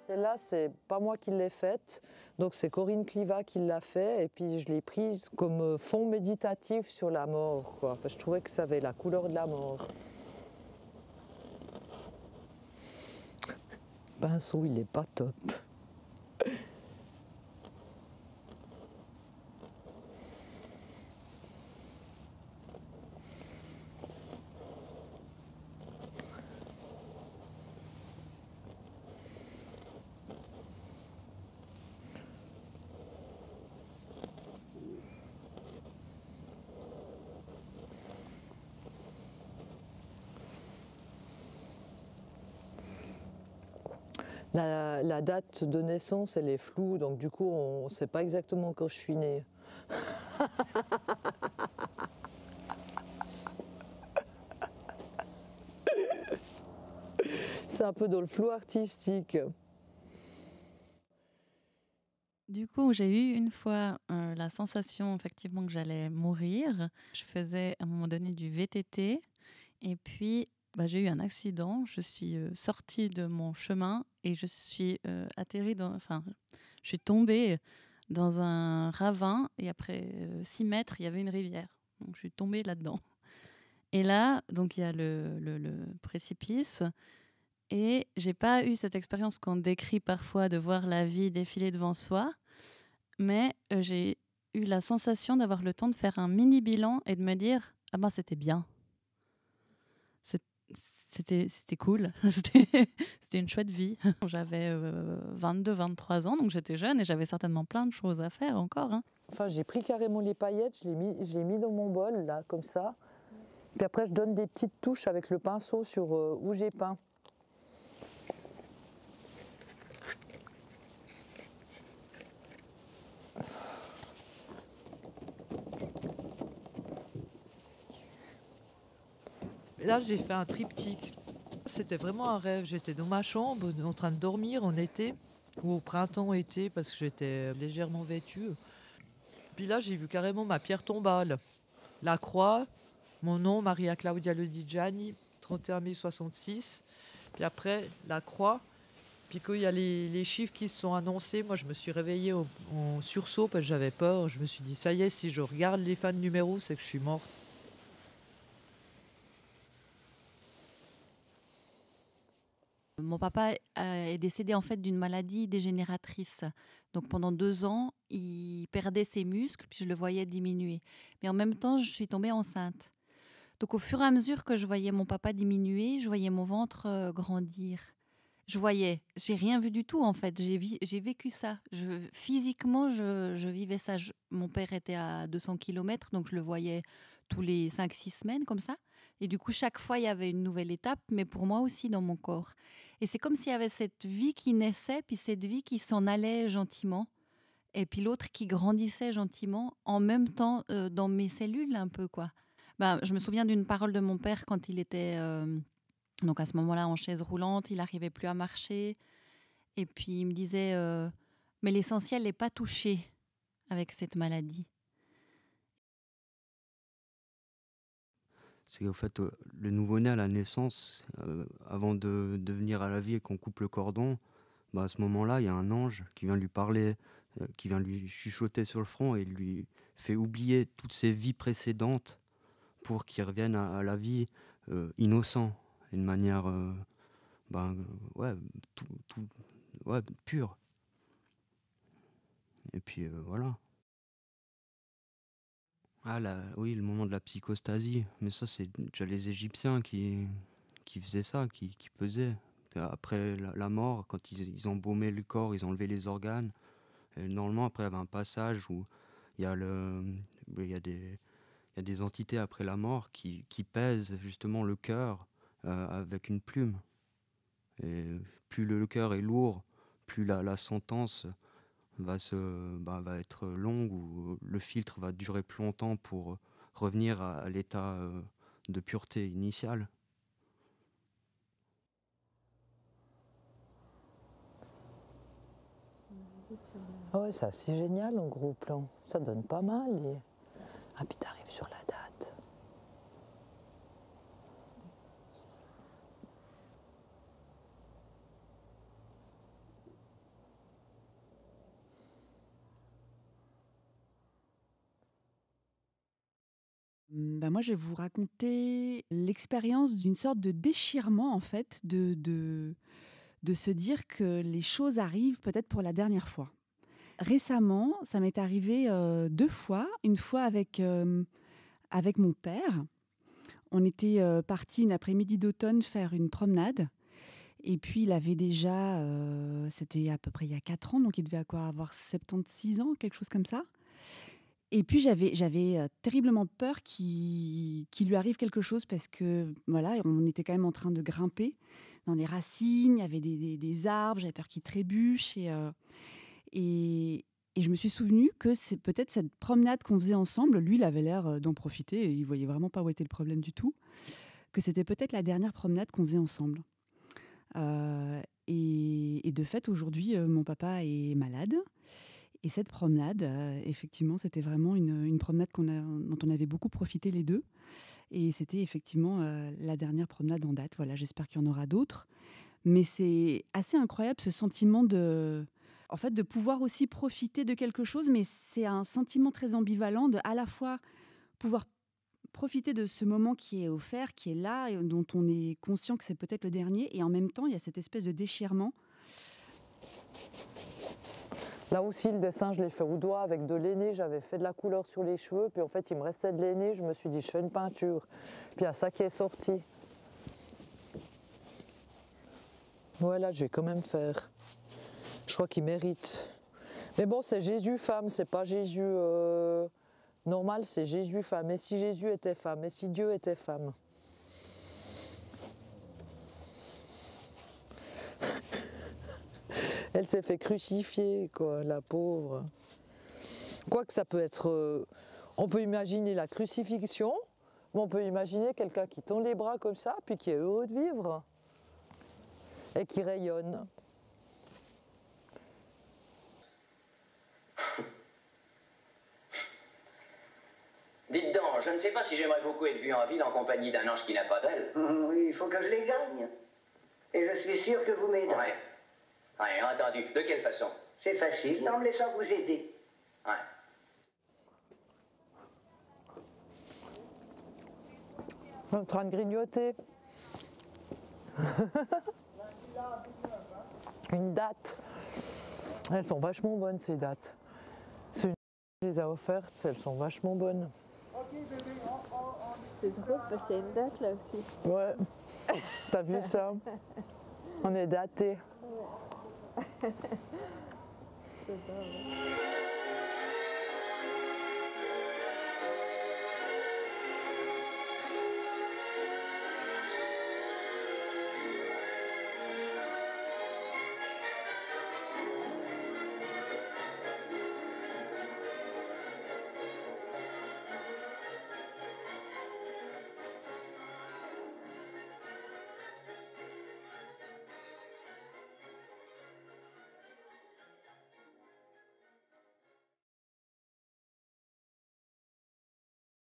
Celle-là, c'est pas moi qui l'ai faite, donc c'est Corinne Cliva qui l'a fait, et puis je l'ai prise comme fond méditatif sur la mort, quoi. Parce que je trouvais que ça avait la couleur de la mort. Le pinceau, il est pas top. La date de naissance, elle est floue, donc du coup, on ne sait pas exactement quand je suis née. C'est un peu dans le flou artistique. Du coup, j'ai eu une fois la sensation effectivement que j'allais mourir. Je faisais à un moment donné du VTT et puis j'ai eu un accident. Je suis sortie de mon chemin et je suis je suis tombée dans un ravin et après 6 mètres, il y avait une rivière. Donc je suis tombée là-dedans. Et là, donc il y a le précipice. Et j'ai pas eu cette expérience qu'on décrit parfois de voir la vie défiler devant soi, mais j'ai eu la sensation d'avoir le temps de faire un mini bilan et de me dire « Ah ben c'était bien, c'était cool, c'était une chouette vie ». J'avais 22-23 ans, donc j'étais jeune et j'avais certainement plein de choses à faire encore. Hein. Enfin, j'ai pris carrément les paillettes, je l'ai mis dans mon bol, là, comme ça. Puis après, je donne des petites touches avec le pinceau sur où j'ai peint. Là, j'ai fait un triptyque. C'était vraiment un rêve. J'étais dans ma chambre, en train de dormir en été, ou au printemps-été, parce que j'étais légèrement vêtue. Puis là, j'ai vu carrément ma pierre tombale. La croix, mon nom, Maria Claudia Lodigiani, 31 066. Puis après, la croix. Puis quand il y a les chiffres qui se sont annoncés, moi, je me suis réveillée en sursaut parce que j'avais peur. Je me suis dit, ça y est, si je regarde les fins de numéros, c'est que je suis morte. Mon papa est décédé en fait d'une maladie dégénératrice. Donc pendant 2 ans, il perdait ses muscles, puis je le voyais diminuer. Mais en même temps, je suis tombée enceinte. Donc au fur et à mesure que je voyais mon papa diminuer, je voyais mon ventre grandir. J'ai rien vu du tout en fait. J'ai vécu ça. Physiquement, je vivais ça. Mon père était à 200 km, donc je le voyais tous les 5-6 semaines comme ça. Et du coup, chaque fois, il y avait une nouvelle étape, mais pour moi aussi dans mon corps. Et c'est comme s'il y avait cette vie qui naissait, puis cette vie qui s'en allait gentiment, et puis l'autre qui grandissait gentiment, en même temps dans mes cellules un peu, quoi. Je me souviens d'une parole de mon père quand il était donc à ce moment-là en chaise roulante, il n'arrivait plus à marcher. Et puis il me disait mais l'essentiel n'est pas touché avec cette maladie. C'est qu'au fait, le nouveau-né à la naissance, avant de venir à la vie et qu'on coupe le cordon, à ce moment-là, il y a un ange qui vient lui parler, qui vient lui chuchoter sur le front et lui fait oublier toutes ses vies précédentes pour qu'il revienne à la vie innocent, d'une manière ouais, ouais, pure. Et puis voilà. Oui, le moment de la psychostasie. Mais ça, c'est déjà les Égyptiens qui faisaient ça, qui pesaient. Puis après la mort, quand ils embaumaient le corps, ils enlevaient les organes. Et normalement, après, il y avait un passage où il y a, il y a des entités après la mort qui pèsent justement le cœur avec une plume. Et plus le cœur est lourd, plus la sentence va être longue ou le filtre va durer plus longtemps pour revenir à l'état de pureté initiale. Ah ouais, c'est assez génial en gros plan. Ça donne pas mal. Ah, puis t'arrives sur la date. Moi, je vais vous raconter l'expérience d'une sorte de déchirement, en fait, de se dire que les choses arrivent peut-être pour la dernière fois. Récemment, ça m'est arrivé 2 fois. Une fois avec mon père. On était partis une après-midi d'automne faire une promenade. Et puis, il avait déjà, c'était à peu près il y a 4 ans, donc il devait avoir 76 ans, quelque chose comme ça. Et puis j'avais terriblement peur qu'il lui arrive quelque chose parce que, voilà, on était quand même en train de grimper dans les racines, il y avait des arbres, j'avais peur qu'il trébuche et je me suis souvenue que c'est peut-être cette promenade qu'on faisait ensemble, lui, il avait l'air d'en profiter et il voyait vraiment pas où était le problème du tout, que c'était peut-être la dernière promenade qu'on faisait ensemble. Et de fait, aujourd'hui, mon papa est malade. Et cette promenade, effectivement, c'était vraiment une promenade dont on avait beaucoup profité les deux. Et c'était effectivement la dernière promenade en date. Voilà, j'espère qu'il y en aura d'autres. Mais c'est assez incroyable ce sentiment en fait, de pouvoir aussi profiter de quelque chose. Mais c'est un sentiment très ambivalent de à la fois pouvoir profiter de ce moment qui est offert, qui est là, et dont on est conscient que c'est peut-être le dernier. Et en même temps, il y a cette espèce de déchirement. Là aussi, le dessin, je l'ai fait au doigt avec de l'aîné. J'avais fait de la couleur sur les cheveux. Puis en fait, il me restait de l'aîné. Je me suis dit, je fais une peinture. Puis il y a ça qui est sorti. Ouais, là, je vais quand même faire. Je crois qu'il mérite. Mais bon, c'est Jésus femme, c'est pas Jésus normal, c'est Jésus femme. Et si Jésus était femme? Et si Dieu était femme? Elle s'est fait crucifier, quoi, la pauvre. Quoique ça peut être... on peut imaginer la crucifixion, mais on peut imaginer quelqu'un qui tend les bras comme ça, puis qui est heureux de vivre. Et qui rayonne. Dites donc, je ne sais pas si j'aimerais beaucoup être vu en ville en compagnie d'un ange qui n'a pas d'aile. Oui, il faut que je les gagne. Et je suis sûr que vous m'aiderez. Ouais. Ouais, entendu. De quelle façon? C'est facile, en me laissant vous aider. Ouais. En train de grignoter. Une date. Elles sont vachement bonnes, ces dates. C'est une qui les a offertes, elles sont vachement bonnes. C'est drôle parce qu'il y a une date là aussi. Ouais, t'as vu ça? On est daté. C'est ça, ouais.